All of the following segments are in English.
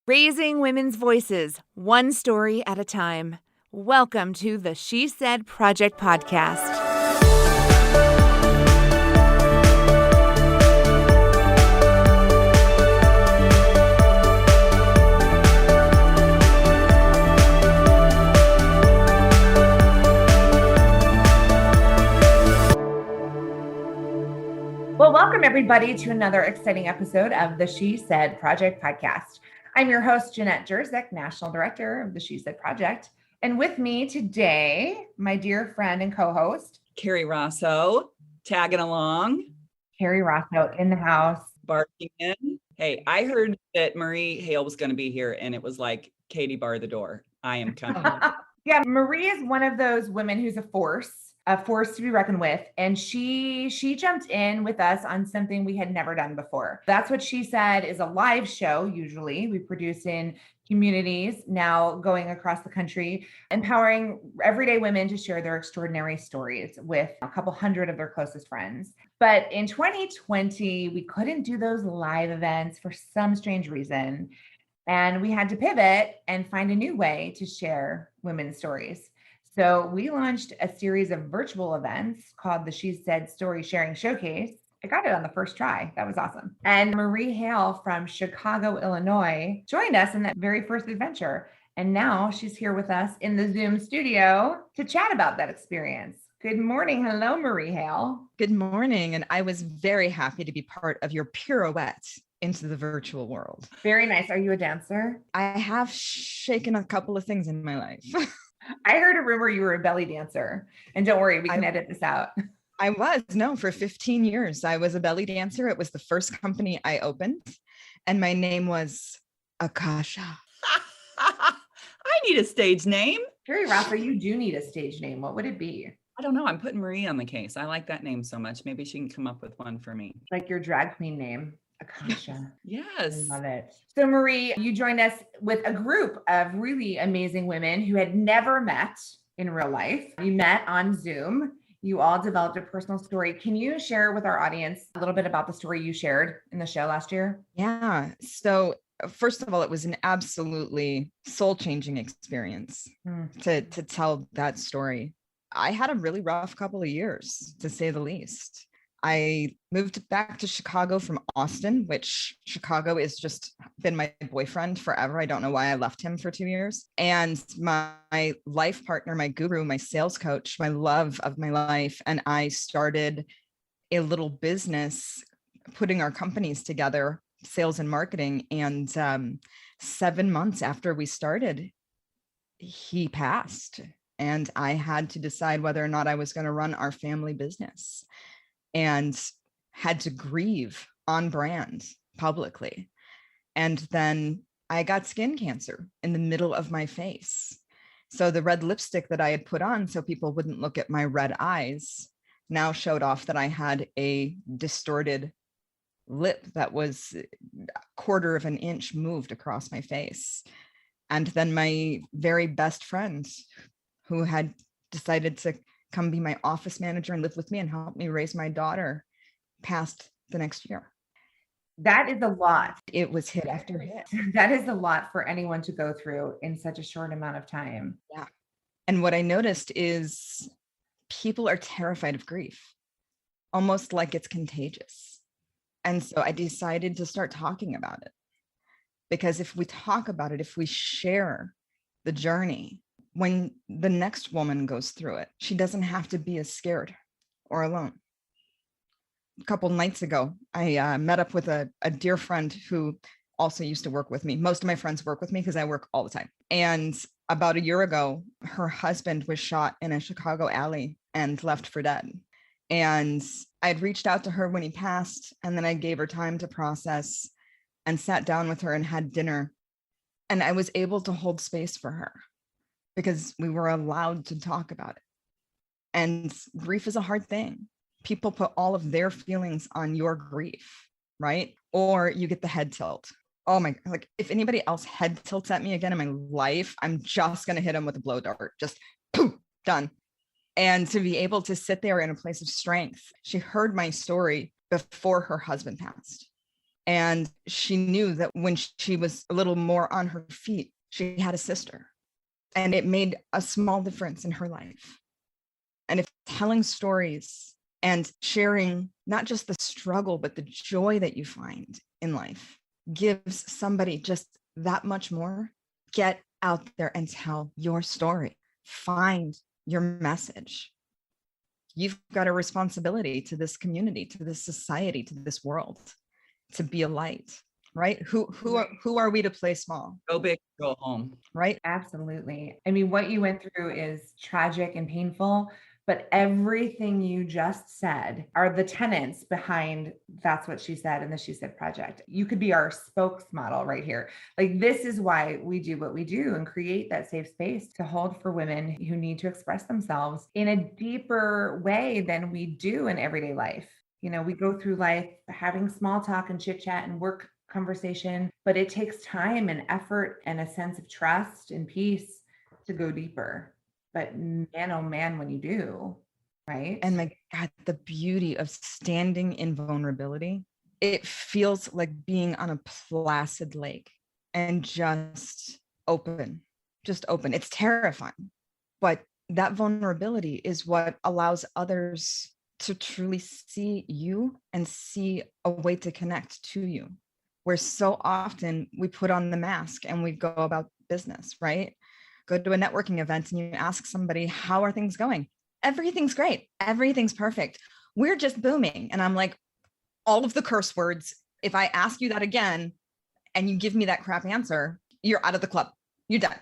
Raising women's voices, one story at a time. Welcome to the She Said Project podcast. Well, welcome everybody to another exciting episode of the She Said Project podcast. I'm your host, Jenette Jerzek, National Director of the She Said Project. And with me today, my dear friend and co-host, Kerry Rosso, tagging along. Kerry Rosso in the house. Barking in. Hey, I heard that Marie Hale was going to be here and it was like, Katie, bar the door. I am coming. Yeah, Marie is one of those women who's a force to be reckoned with. And she jumped in with us on something we had never done before. That's what She Said is a live show. Usually we produce in communities now going across the country, empowering everyday women to share their extraordinary stories with a couple hundred of their closest friends. But in 2020, we couldn't do those live events for some strange reason. And we had to pivot and find a new way to share women's stories. So we launched a series of virtual events called the She Said Story Sharing Showcase. I got it on the first try. That was awesome. And Marie Hale from Chicago, Illinois, joined us in that very first adventure. And now she's here with us in the Zoom studio to chat about that experience. Good morning. Hello, Marie Hale. Good morning. And I was very happy to be part of your pirouette into the virtual world. Very nice. Are you a dancer? I have shaken a couple of things in my life. I heard a rumor you were a belly dancer. And don't worry, we can edit this out. For 15 years, I was a belly dancer. It was the first company I opened. And my name was Akasha. I need a stage name. Kerry Rosso, you do need a stage name. What would it be? I don't know. I'm putting Marie on the case. I like that name so much. Maybe she can come up with one for me. Like your drag queen name. Akasha. Yes. I love it. So Marie, you joined us with a group of really amazing women who had never met in real life. You met on Zoom. You all developed a personal story. Can you share with our audience a little bit about the story you shared in the show last year? Yeah. So first of all, it was an absolutely soul-changing experience to tell that story. I had a really rough couple of years, to say the least. I moved back to Chicago from Austin, which Chicago has just been my boyfriend forever. I don't know why I left him for 2 years. And my life partner, my guru, my sales coach, my love of my life, and I started a little business putting our companies together, sales and marketing. And 7 months after we started, he passed. And I had to decide whether or not I was going to run our family business, and had to grieve on brand publicly. And then I got skin cancer in the middle of my face. So the red lipstick that I had put on so people wouldn't look at my red eyes now showed off that I had a distorted lip that was a quarter of an inch moved across my face. And then my very best friend, who had decided to come be my office manager and live with me and help me raise my daughter, passed the next year. That is a lot. It was hit after hit. That is a lot for anyone to go through in such a short amount of time. Yeah. And what I noticed is people are terrified of grief, almost like it's contagious. And so I decided to start talking about it, because if we talk about it, if we share the journey, when the next woman goes through it, she doesn't have to be as scared or alone. A couple nights ago, I met up with a dear friend who also used to work with me. Most of my friends work with me because I work all the time. And about a year ago, her husband was shot in a Chicago alley and left for dead. And I'd reached out to her when he passed, and then I gave her time to process and sat down with her and had dinner. And I was able to hold space for her, because we were allowed to talk about it. And grief is a hard thing. People put all of their feelings on your grief, right? Or you get the head tilt. Oh my, like if anybody else head tilts at me again in my life, I'm just going to hit them with a blow dart. Just poof, done. And to be able to sit there in a place of strength. She heard my story before her husband passed. And she knew that when she was a little more on her feet, she had a sister. And it made a small difference in her life. And if telling stories and sharing not just the struggle, but the joy that you find in life gives somebody just that much more, get out there and tell your story. Find your message. You've got a responsibility to this community, to this society, to this world, to be a light, right? Who are we to play small? Go big, go home. Right? Absolutely. I mean, what you went through is tragic and painful, but everything you just said are the tenets behind That's What She Said and the She Said Project. You could be our spokesmodel right here. Like, this is why we do what we do and create that safe space to hold for women who need to express themselves in a deeper way than we do in everyday life. You know, we go through life having small talk and chit chat and work conversation, but it takes time and effort and a sense of trust and peace to go deeper. But man, oh man, when you do, right? And my God, the beauty of standing in vulnerability, it feels like being on a placid lake and just open. It's terrifying, but that vulnerability is what allows others to truly see you and see a way to connect to you. Where so often we put on the mask and we go about business, right? Go to a networking event and you ask somebody, how are things going? Everything's great. Everything's perfect. We're just booming. And I'm like, all of the curse words, if I ask you that again and you give me that crap answer, you're out of the club. You're done.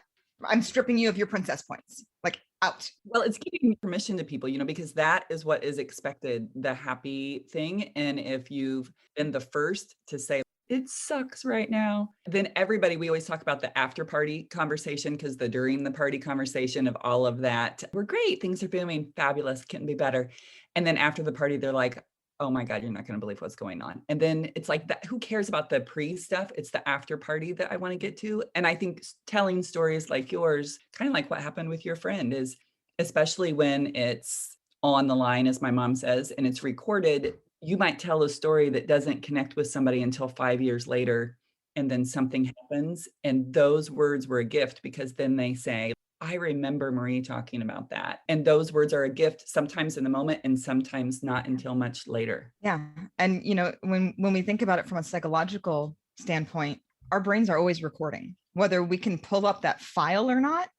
I'm stripping you of your princess points, like out. Well, it's giving permission to people, because that is what is expected, the happy thing. And if you've been the first to say, it sucks right now, then everybody, we always talk about the after party conversation, because the during the party conversation of all of that, we're great, things are booming, fabulous, couldn't be better. And then after the party, they're like, oh my God, you're not going to believe what's going on. And then it's like that, who cares about the pre stuff? It's the after party that I want to get to. And I think telling stories like yours, kind of like what happened with your friend, is especially when it's on the line, as my mom says, and it's recorded, you might tell a story that doesn't connect with somebody until 5 years later, and then something happens. And those words were a gift, because then they say, I remember Marie talking about that. And those words are a gift, sometimes in the moment and sometimes not until much later. Yeah. And, when we think about it from a psychological standpoint, our brains are always recording, whether we can pull up that file or not,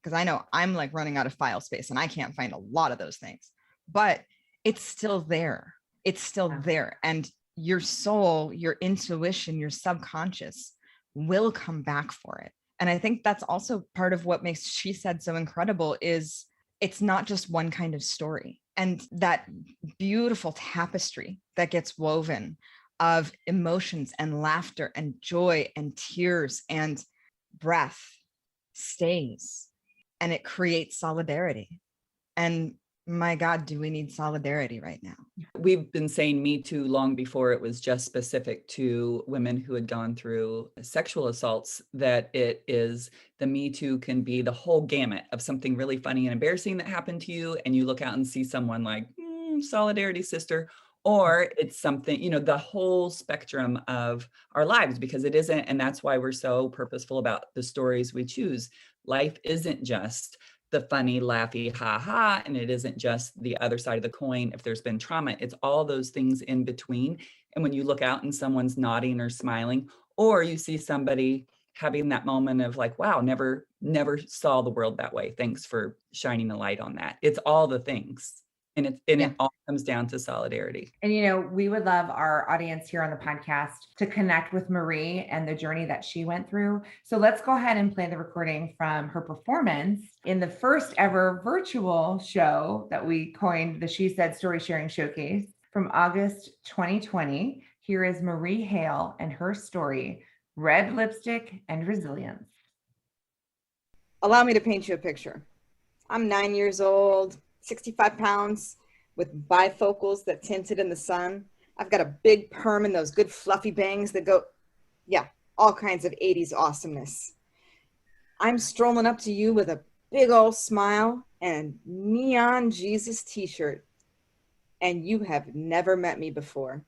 because I know I'm like running out of file space and I can't find a lot of those things, but it's still there. It's still there. And your soul, your intuition, your subconscious will come back for it. And I think that's also part of what makes She Said so incredible, is it's not just one kind of story. And that beautiful tapestry that gets woven of emotions and laughter and joy and tears and breath stays, and it creates solidarity. And my God, do we need solidarity right now? We've been saying Me Too long before it was just specific to women who had gone through sexual assaults, that it is, the Me Too can be the whole gamut of something really funny and embarrassing that happened to you, and you look out and see someone like, solidarity, sister, or it's something, the whole spectrum of our lives, because it isn't, and that's why we're so purposeful about the stories we choose. Life isn't just the funny, laughy, ha ha, and it isn't just the other side of the coin if there's been trauma. It's all those things in between. And when you look out and someone's nodding or smiling, or you see somebody having that moment of like, wow, never saw the world that way, thanks for shining a light on that. It's all the things. And it all comes down to solidarity. And, we would love our audience here on the podcast to connect with Marie and the journey that she went through. So let's go ahead and play the recording from her performance in the first ever virtual show that we coined the She Said Story Sharing Showcase from August 2020. Here is Marie Hale and her story, Red Lipstick and Resilience. Allow me to paint you a picture. I'm 9 years old, 65 pounds, with bifocals that tinted in the sun. I've got a big perm and those good fluffy bangs that go, all kinds of 80s awesomeness. I'm strolling up to you with a big old smile and neon Jesus t-shirt, and you have never met me before.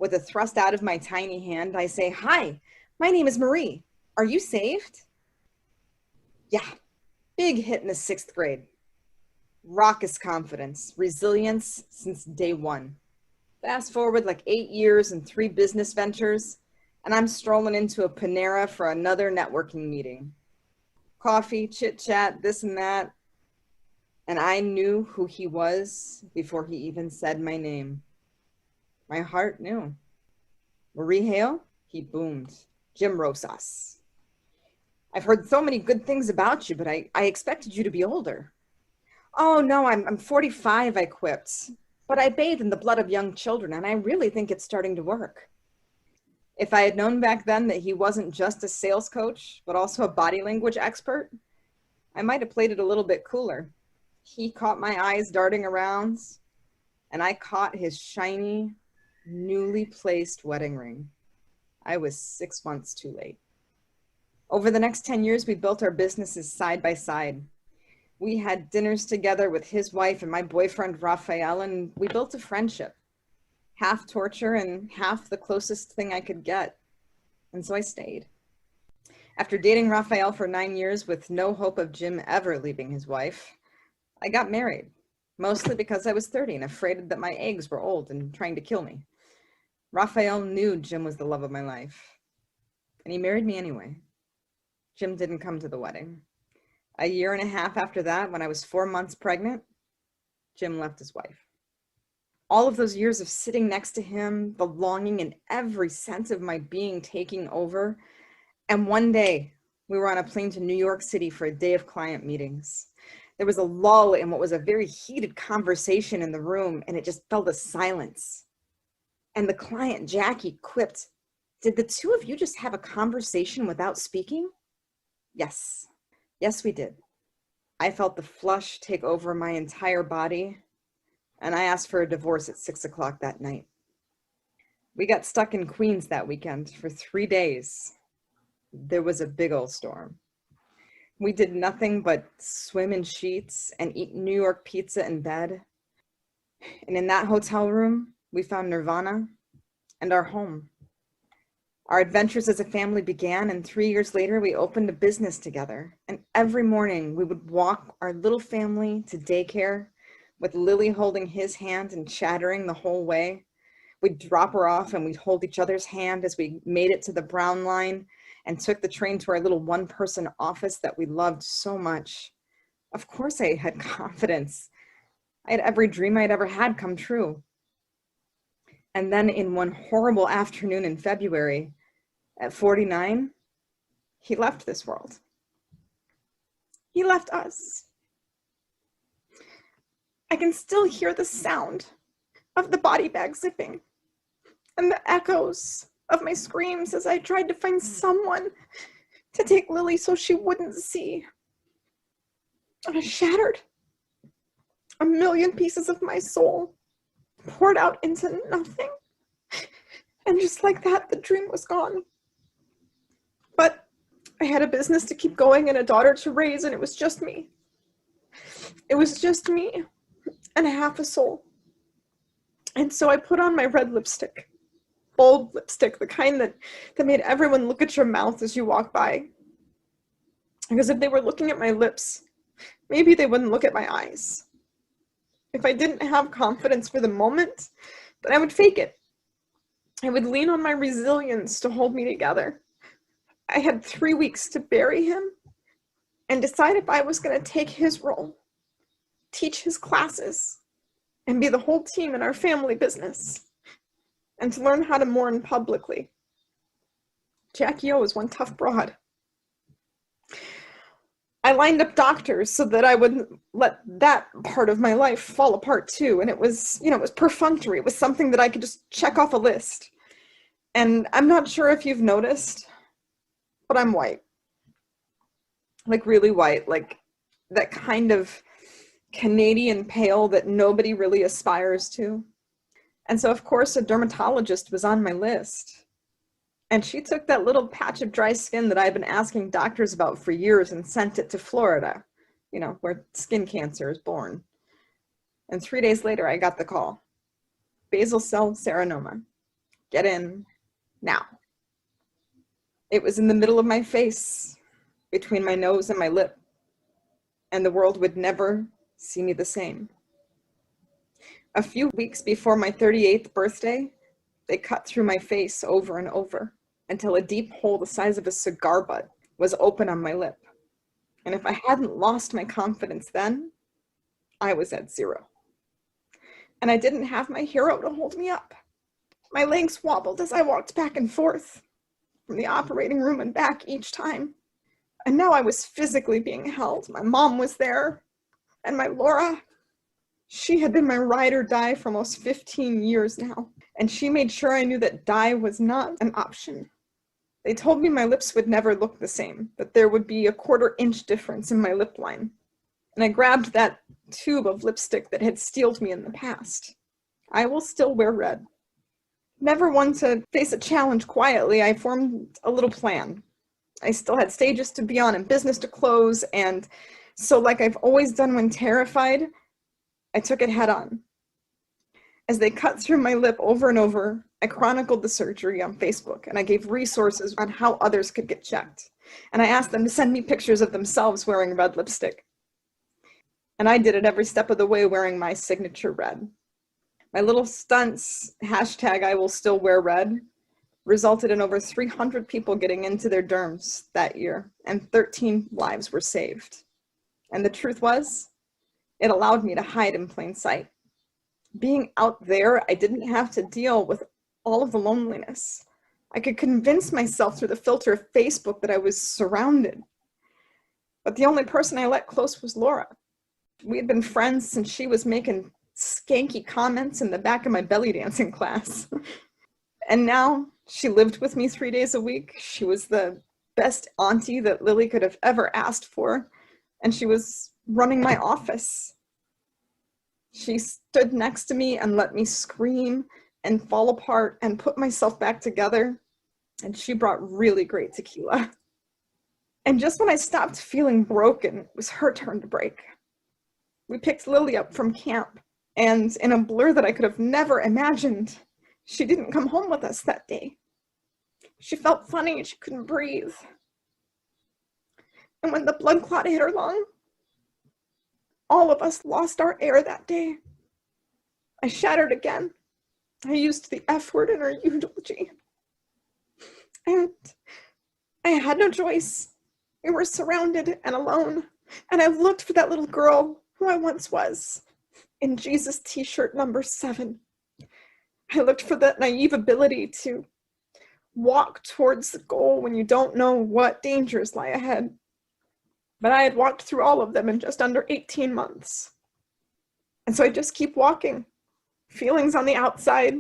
With a thrust out of my tiny hand, I say, "Hi, my name is Marie. Are you saved?" Yeah, big hit in the 6th grade. Raucous confidence, resilience since day one. Fast forward like 8 years and 3 business ventures, and I'm strolling into a Panera for another networking meeting. Coffee, chit chat, this and that. And I knew who he was before he even said my name. My heart knew. Marie Hale, he boomed. Jim Rosas. "I've heard so many good things about you, but I expected you to be older." "Oh, no, I'm 45, I quipped. "But I bathe in the blood of young children, and I really think it's starting to work." If I had known back then that he wasn't just a sales coach, but also a body language expert, I might have played it a little bit cooler. He caught my eyes darting around, and I caught his shiny, newly placed wedding ring. I was 6 months too late. Over the next 10 years, we built our businesses side by side. We had dinners together with his wife and my boyfriend, Raphael, and we built a friendship. Half torture and half the closest thing I could get. And so I stayed. After dating Raphael for 9 years with no hope of Jim ever leaving his wife, I got married, mostly because I was 30 and afraid that my eggs were old and trying to kill me. Raphael knew Jim was the love of my life, and he married me anyway. Jim didn't come to the wedding. A year and a half after that, when I was 4 months pregnant, Jim left his wife. All of those years of sitting next to him, the longing in every sense of my being taking over. And one day, we were on a plane to New York City for a day of client meetings. There was a lull in what was a very heated conversation in the room, and it just fell to silence. And the client, Jackie, quipped, "Did the two of you just have a conversation without speaking?" Yes. Yes, we did. I felt the flush take over my entire body, and I asked for a divorce at 6 o'clock that night. We got stuck in Queens that weekend for 3 days. There was a big old storm. We did nothing but swim in sheets and eat New York pizza in bed. And in that hotel room, we found nirvana and our home. Our adventures as a family began, and 3 years later, we opened a business together. And every morning, we would walk our little family to daycare with Lily holding his hand and chattering the whole way. We'd drop her off, and we'd hold each other's hand as we made it to the Brown Line and took the train to our little one-person office that we loved so much. Of course, I had confidence. I had every dream I'd ever had come true. And then in one horrible afternoon in February, at 49, he left this world. He left us. I can still hear the sound of the body bag zipping and the echoes of my screams as I tried to find someone to take Lily so she wouldn't see. I was shattered. A million pieces of my soul poured out into nothing. And just like that, the dream was gone. But I had a business to keep going and a daughter to raise, and it was just me. It was just me and half a soul. And so I put on my red lipstick, bold lipstick, the kind that made everyone look at your mouth as you walk by. Because if they were looking at my lips, maybe they wouldn't look at my eyes. If I didn't have confidence for the moment, then I would fake it. I would lean on my resilience to hold me together. I had 3 weeks to bury him and decide if I was going to take his role, teach his classes, and be the whole team in our family business, and to learn how to mourn publicly. Jackie O was one tough broad. I lined up doctors so that I wouldn't let that part of my life fall apart too. And it was perfunctory. It was something that I could just check off a list. And I'm not sure if you've noticed, but I'm white. Like really white, like that kind of Canadian pale that nobody really aspires to. And so of course a dermatologist was on my list. And she took that little patch of dry skin that I've been asking doctors about for years and sent it to Florida, where skin cancer is born. And 3 days later, I got the call. Basal cell serocarcinoma. Get in now. It was in the middle of my face, between my nose and my lip, and the world would never see me the same. A few weeks before my 38th birthday, they cut through my face over and over until a deep hole the size of a cigar butt was open on my lip. And if I hadn't lost my confidence then, I was at zero. And I didn't have my hero to hold me up. My legs wobbled as I walked back and forth from the operating room and back each time. And now I was physically being held. My mom was there, and my Laura, she had been my ride or die for almost 15 years now. And she made sure I knew that die was not an option. They told me my lips would never look the same, that there would be a 1/4 inch difference in my lip line. And I grabbed that tube of lipstick that had steeled me in the past. I will still wear red. Never one to face a challenge quietly, I formed a little plan. I still had stages to be on and business to close, and so like I've always done when terrified, I took it head on. As they cut through my lip over and over, I chronicled the surgery on Facebook, and I gave resources on how others could get checked. And I asked them to send me pictures of themselves wearing red lipstick. And I did it every step of the way wearing my signature red. My little stunts, hashtag I will still wear red, resulted in over 300 people getting into their derms that year, and 13 lives were saved. And the truth was, it allowed me to hide in plain sight. Being out there, I didn't have to deal with all of the loneliness. I could convince myself through the filter of Facebook that I was surrounded. But the only person I let close was Laura. We had been friends since she was making skanky comments in the back of my belly dancing class. And now she lived with me 3 days a week. She was the best auntie that Lily could have ever asked for. And she was running my office. She stood next to me and let me scream and fall apart and put myself back together. And she brought really great tequila. And just when I stopped feeling broken, it was her turn to break. We picked Lily up from camp, and in a blur that I could have never imagined, she didn't come home with us that day. She felt funny and she couldn't breathe. And when the blood clot hit her lung, all of us lost our air that day. I shattered again. I used the F word in her eulogy. And I had no choice. We were surrounded and alone. And I looked for that little girl who I once was in Jesus t-shirt number 7. I looked for that naive ability to walk towards the goal when you don't know what dangers lie ahead. But I had walked through all of them in just under 18 months. And so I just keep walking. Feelings on the outside,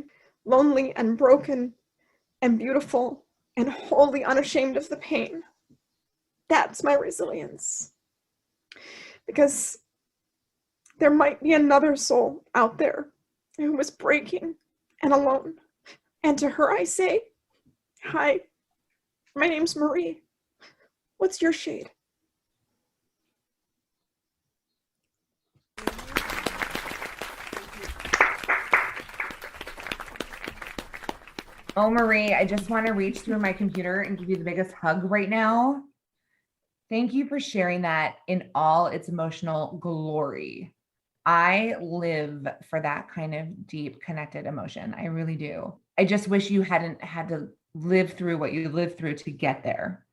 lonely and broken and beautiful and wholly unashamed of the pain. That's my resilience. Because there might be another soul out there who was breaking and alone. And to her I say, hi, my name's Marie. What's your shade? Oh, Marie, I just want to reach through my computer and give you the biggest hug right now. Thank you for sharing that in all its emotional glory. I live for that kind of deep, connected emotion. I really do. I just wish you hadn't had to live through what you lived through to get there.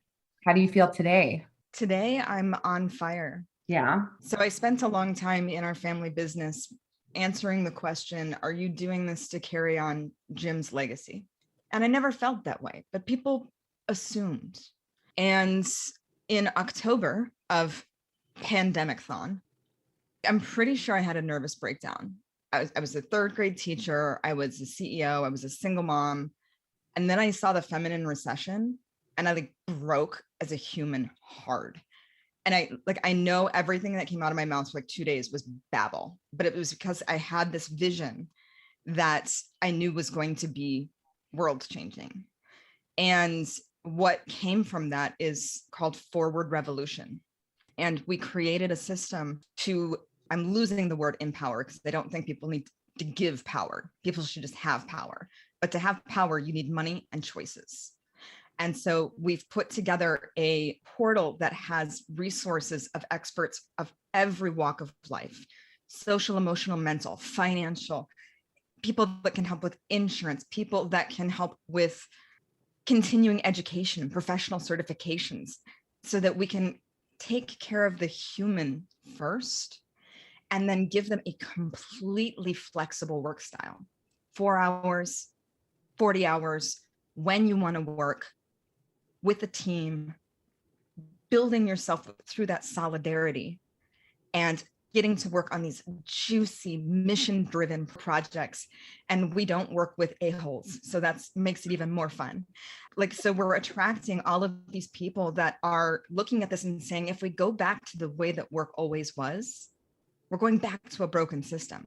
How do you feel today? Today, I'm on fire. Yeah. So I spent a long time in our family business answering the question, are you doing this to carry on Jim's legacy? And I never felt that way, but people assumed. And in October of pandemic-thon, I'm pretty sure I had a nervous breakdown. I was a 3rd grade teacher. I was a CEO. I was a single mom. And then I saw the feminine recession and I broke as a human hard. And I know everything that came out of my mouth for 2 days was babble, but it was because I had this vision that I knew was going to be world changing. And what came from that is called forward revolution. And we created a system to, I'm losing the word empower because I don't think people need to give power. People should just have power. But to have power, you need money and choices. And so we've put together a portal that has resources of experts of every walk of life, social, emotional, mental, financial, people that can help with insurance, people that can help with continuing education, professional certifications, so that we can take care of the human first and then give them a completely flexible work style. 4 hours, 40 hours, when you want to work with a team, building yourself through that solidarity and getting to work on these juicy mission-driven projects. And we don't work with a-holes. So that makes it even more fun. Like, so we're attracting all of these people that are looking at this and saying, if we go back to the way that work always was, we're going back to a broken system.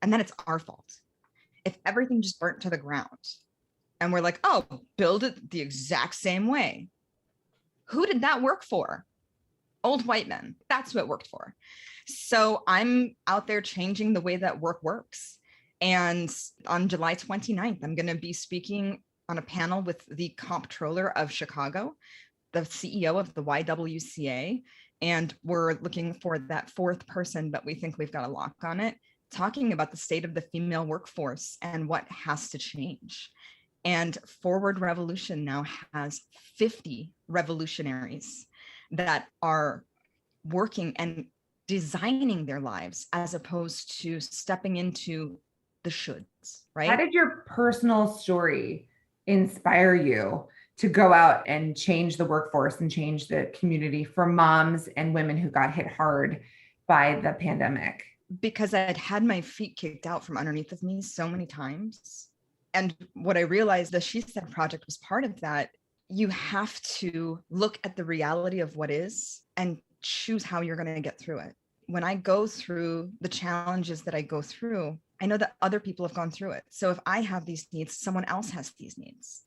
And then it's our fault. If everything just burnt to the ground and we're like, oh, build it the exact same way. Who did that work for? Old white men. That's who it worked for. So I'm out there changing the way that work works. And on July 29th, I'm going to be speaking on a panel with the comptroller of Chicago, the CEO of the YWCA. And we're looking for that fourth person, but we think we've got a lock on it, talking about the state of the female workforce and what has to change. And Forward Revolution now has 50 revolutionaries that are working and designing their lives as opposed to stepping into the shoulds, right? How did your personal story inspire you to go out and change the workforce and change the community for moms and women who got hit hard by the pandemic? Because I'd had my feet kicked out from underneath of me so many times. And what I realized, the She Said Project was part of that. You have to look at the reality of what is and choose how you're going to get through it. When I go through the challenges that I go through, I know that other people have gone through it. So if I have these needs, someone else has these needs.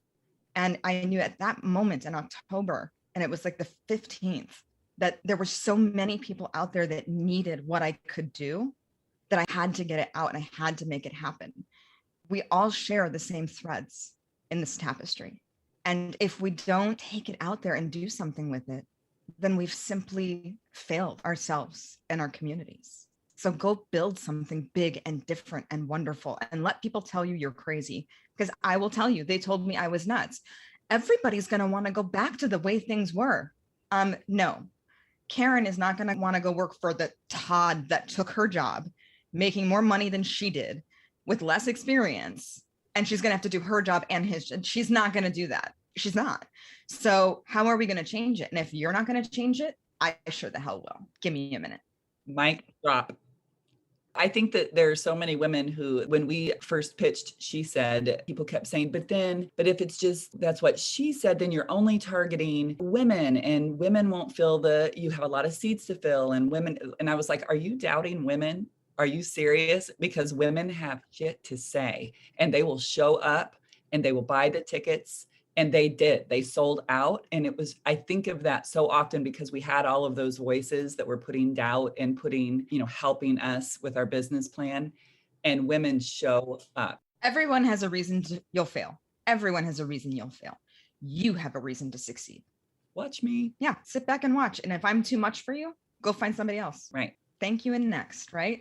And I knew at that moment in October, and it was like the 15th, that there were so many people out there that needed what I could do, that I had to get it out and I had to make it happen. We all share the same threads in this tapestry. And if we don't take it out there and do something with it, then we've simply failed ourselves and our communities. So go build something big and different and wonderful and let people tell you you're crazy, because I will tell you, they told me I was nuts. Everybody's going to want to go back to the way things were. No, Karen is not going to want to go work for the Todd that took her job, making more money than she did with less experience. And she's going to have to do her job and his. She's not going to do that. She's not. So how are we going to change it? And if you're not going to change it, I sure the hell will. Give me a minute. Mic drop. I think that there are so many women who, when we first pitched She Said, people kept saying, but if it's just, that's what she said, then you're only targeting women and women won't fill you have a lot of seats to fill and women. And I was like, are you doubting women? Are you serious? Because women have shit to say and they will show up and they will buy the tickets. And they did. They sold out. And it was, I think of that so often because we had all of those voices that were putting doubt and putting, helping us with our business plan. And women show up. Everyone has a reason you'll fail. Everyone has a reason you'll fail. You have a reason to succeed. Watch me. Yeah, sit back and watch. And if I'm too much for you, go find somebody else. Right. Thank you and next, right?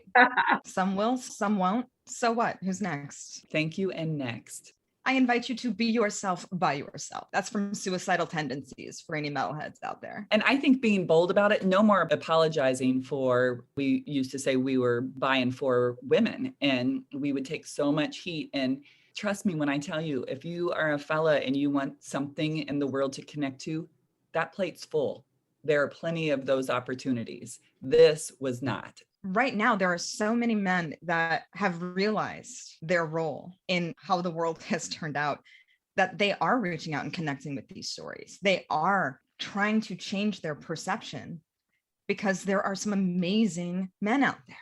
Some will, some won't. So what? Who's next? Thank you and next. I invite you to be yourself by yourself. That's from Suicidal Tendencies for any metalheads out there. And I think being bold about it, no more apologizing for, we used to say we were buying for women and we would take so much heat. And trust me when I tell you, if you are a fella and you want something in the world to connect to, that plate's full. There are plenty of those opportunities. This was not. Right now, there are so many men that have realized their role in how the world has turned out, that they are reaching out and connecting with these stories. They are trying to change their perception because there are some amazing men out there.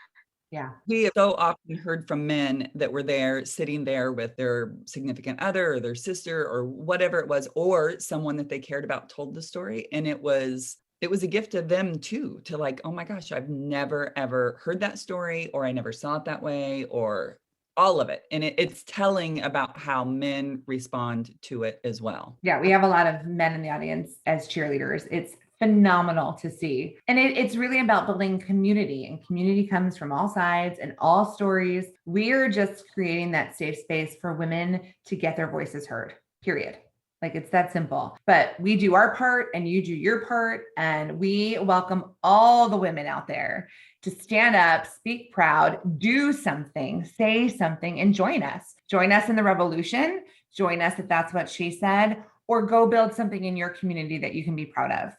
Yeah. We have so often heard from men that were there, sitting there with their significant other or their sister or whatever it was, or someone that they cared about told the story. And it was a gift to them too, to like, oh my gosh, I've never, ever heard that story, or I never saw it that way, or all of it. And it's telling about how men respond to it as well. Yeah, we have a lot of men in the audience as cheerleaders. It's phenomenal to see. And it's really about building community, and community comes from all sides and all stories. We're just creating that safe space for women to get their voices heard, period. Like, it's that simple. But we do our part and you do your part. And we welcome all the women out there to stand up, speak proud, do something, say something, and join us. Join us in the revolution. Join us if that's what she said, or go build something in your community that you can be proud of.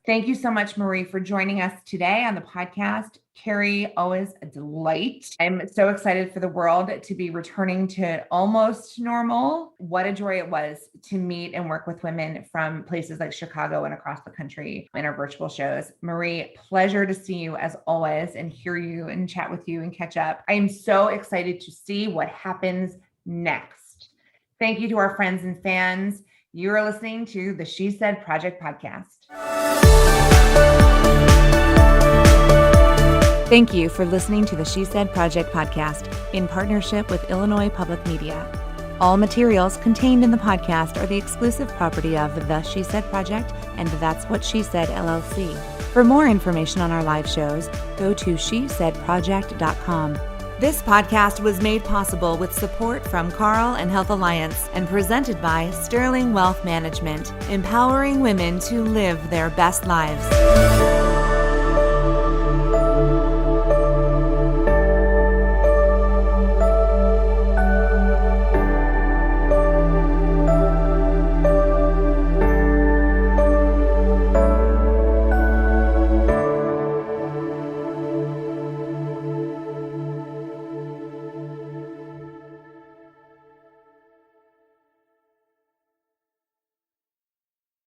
Thank you so much, Marie, for joining us today on the podcast. Kerry, always a delight. I'm so excited for the world to be returning to almost normal. What a joy it was to meet and work with women from places like Chicago and across the country in our virtual shows. Marie, pleasure to see you as always and hear you and chat with you and catch up. I am so excited to see what happens next. Thank you to our friends and fans. You are listening to the She Said Project podcast. Thank you for listening to the She Said Project podcast in partnership with Illinois Public Media. All materials contained in the podcast are the exclusive property of the She Said Project and That's What She Said LLC. For more information on our live shows, go to shesaidproject.com. This podcast was made possible with support from Carl and Health Alliance and presented by Sterling Wealth Management, empowering women to live their best lives.